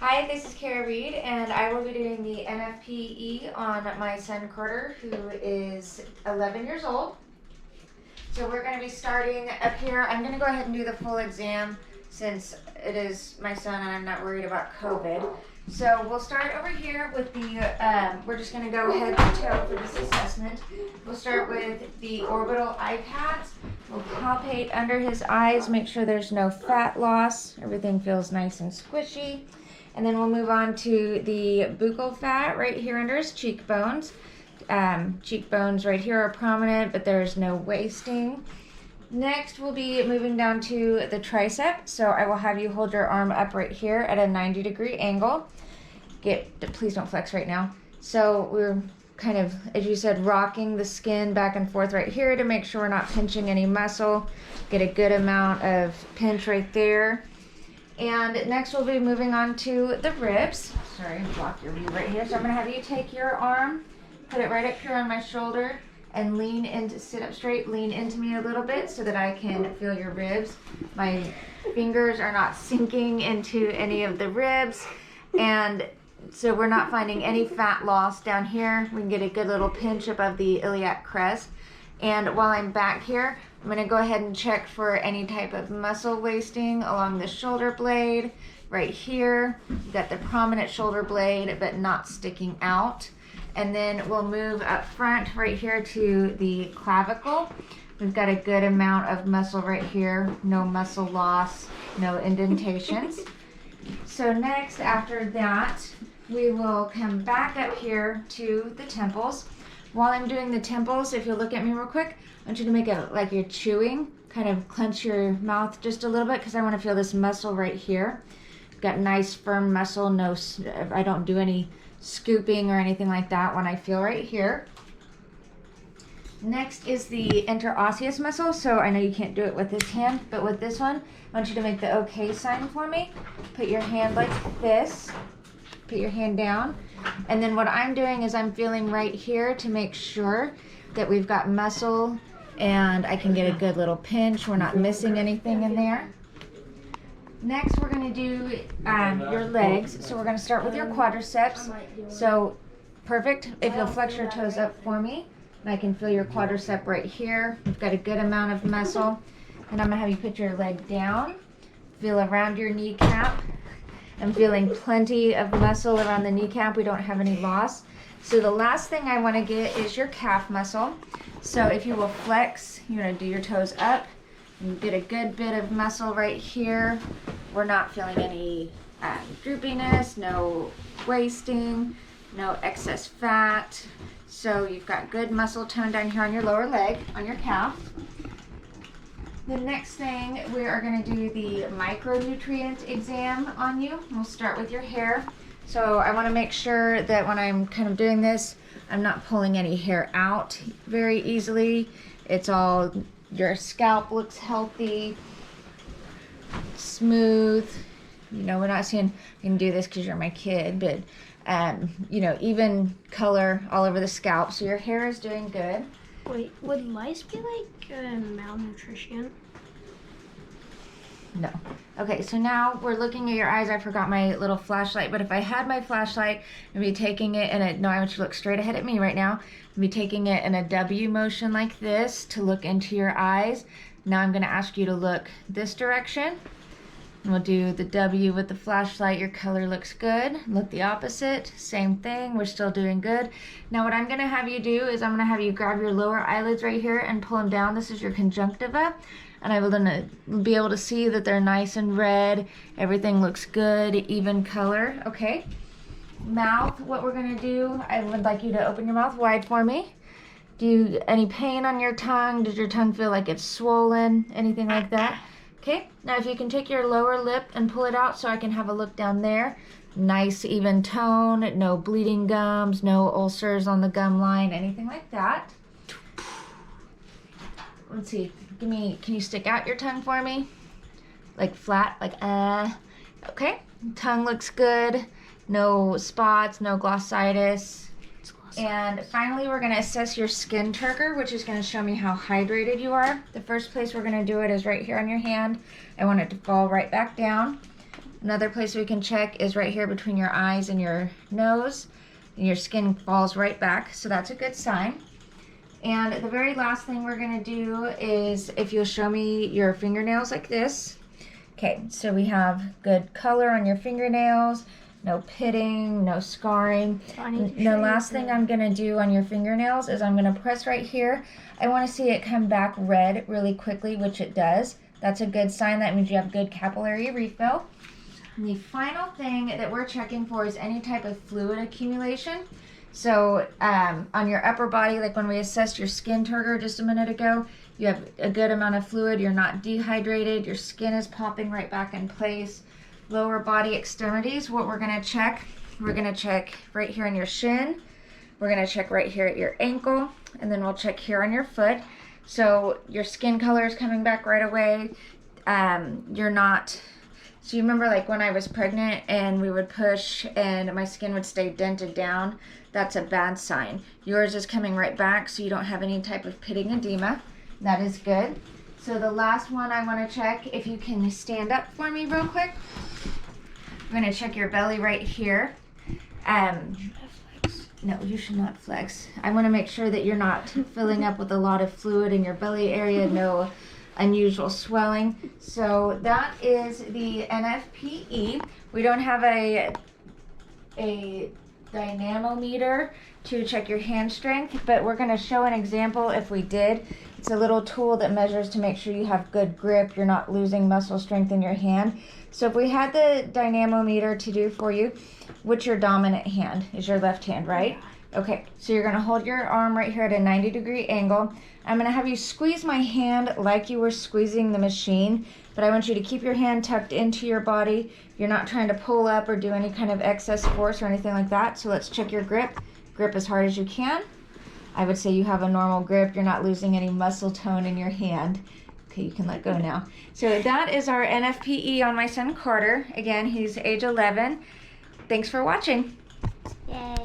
Hi, this is Kara Reed, and I will be doing the NFPE on my son Carter, who is 11 years old. So we're going to be starting up here. I'm going to go ahead and do the full exam since it is my son and I'm not worried about COVID. So we'll start over here with the, we're just going to go head to toe for this assessment. We'll start with the orbital eye pads. We'll palpate under his eyes, make sure there's no fat loss. Everything feels nice and squishy. And then we'll move on to the buccal fat right here under his cheekbones. Cheekbones right here are prominent, but there's no wasting. Next, we'll be moving down to the tricep. So I will have you hold your arm up right here at a 90-degree angle. Please don't flex right now. So we're kind of, as you said, rocking the skin back and forth right here to make sure we're not pinching any muscle. Get a good amount of pinch right there. And next we'll be moving on to the ribs. Sorry, block your view right here. So I'm gonna have you take your arm, put it right up here on my shoulder, and lean into, sit up straight, lean into me a little bit so that I can feel your ribs. My fingers are not sinking into any of the ribs, and so we're not finding any fat loss down here. We can get a good little pinch above the iliac crest. And while I'm back here, I'm gonna go ahead and check for any type of muscle wasting along the shoulder blade. Right here, you've got the prominent shoulder blade, but not sticking out. And then we'll move up front right here to the clavicle. We've got a good amount of muscle right here, no muscle loss, no indentations. So next, after that, we will come back up here to the temples. While I'm doing the temples, if you'll look at me real quick, I want you to make it like you're chewing, kind of clench your mouth just a little bit because I want to feel this muscle right here. Got nice firm muscle, I don't do any scooping or anything like that when I feel right here. Next is the interosseous muscle. So I know you can't do it with this hand, but with this one, I want you to make the okay sign for me. Put your hand like this, put your hand down. And then what I'm doing is I'm feeling right here to make sure that we've got muscle and I can get a good little pinch. We're not missing anything in there. Next, we're going to do your legs. So we're going to start with your quadriceps. So perfect. If you'll flex your toes up for me, and I can feel your quadricep right here. We've got a good amount of muscle. And I'm going to have you put your leg down. Feel around your kneecap. I'm feeling plenty of muscle around the kneecap. We don't have any loss. So the last thing I want to get is your calf muscle. So if you will flex, you're going to do your toes up. You get a good bit of muscle right here. We're not feeling any droopiness, no wasting, no excess fat. So you've got good muscle tone down here on your lower leg, on your calf. The next thing, we are going to do the micronutrient exam on you. We'll start with your hair. So I want to make sure that when I'm kind of doing this, I'm not pulling any hair out very easily. It's all, your scalp looks healthy, smooth. You know, we're not saying you can do this because you're my kid, but you know, even color all over the scalp. So your hair is doing good. Wait, would lice be like malnutrition? No. Okay, so now we're looking at your eyes. I forgot my little flashlight, but if I had my flashlight, I'd be taking it in a, no, I want you to look straight ahead at me right now. I'd be taking it in a W motion like this to look into your eyes. Now I'm gonna ask you to look this direction. And we'll do the W with the flashlight. Your color looks good. Look the opposite, same thing, we're still doing good. Now what I'm gonna have you do is I'm gonna have you grab your lower eyelids right here and pull them down. This is your conjunctiva. And I will then be able to see that they're nice and red. Everything looks good, even color, okay? Mouth, what we're gonna do, I would like you to open your mouth wide for me. Any pain on your tongue? Does your tongue feel like it's swollen? Anything like that? Okay, now if you can take your lower lip and pull it out so I can have a look down there. Nice even tone, no bleeding gums, no ulcers on the gum line, anything like that. Let's see, can you stick out your tongue for me? Like flat, like okay. Tongue looks good, no spots, no glossitis. And finally, we're gonna assess your skin turgor, which is gonna show me how hydrated you are. The first place we're gonna do it is right here on your hand. I want it to fall right back down. Another place we can check is right here between your eyes and your nose. And your skin falls right back, so that's a good sign. And the very last thing we're gonna do is if you'll show me your fingernails like this. Okay, so we have good color on your fingernails, no pitting, no scarring. So I need to The show you last thing I'm gonna do on your fingernails is I'm gonna press right here. I wanna see it come back red really quickly, which it does. That's a good sign. That means you have good capillary refill. And the final thing that we're checking for is any type of fluid accumulation. So on your upper body, like when we assessed your skin turgor just a minute ago, you have a good amount of fluid, you're not dehydrated, your skin is popping right back in place. Lower body extremities, what we're gonna check right here on your shin, we're gonna check right here at your ankle, and then we'll check here on your foot. So your skin color is coming back right away. So you remember like when I was pregnant and we would push and my skin would stay dented down? That's a bad sign. Yours is coming right back, so you don't have any type of pitting edema. That is good. So the last one I want to check, if you can stand up for me real quick. I'm going to check your belly right here. No, you should not flex. I want to make sure that you're not filling up with a lot of fluid in your belly area, no unusual swelling. So that is the NFPE. We don't have a dynamometer to check your hand strength, but we're going to show an example if we did. It's a little tool that measures to make sure you have good grip, you're not losing muscle strength in your hand. So if we had the dynamometer to do for you, what's your dominant hand? Is your left hand, right? Okay, so you're gonna hold your arm right here at a 90-degree angle. I'm gonna have you squeeze my hand like you were squeezing the machine, but I want you to keep your hand tucked into your body. You're not trying to pull up or do any kind of excess force or anything like that. So let's check your grip. Grip as hard as you can. I would say you have a normal grip. You're not losing any muscle tone in your hand. Okay, you can let go now. So that is our NFPE on my son Carter. Again, he's age 11. Thanks for watching. Yay.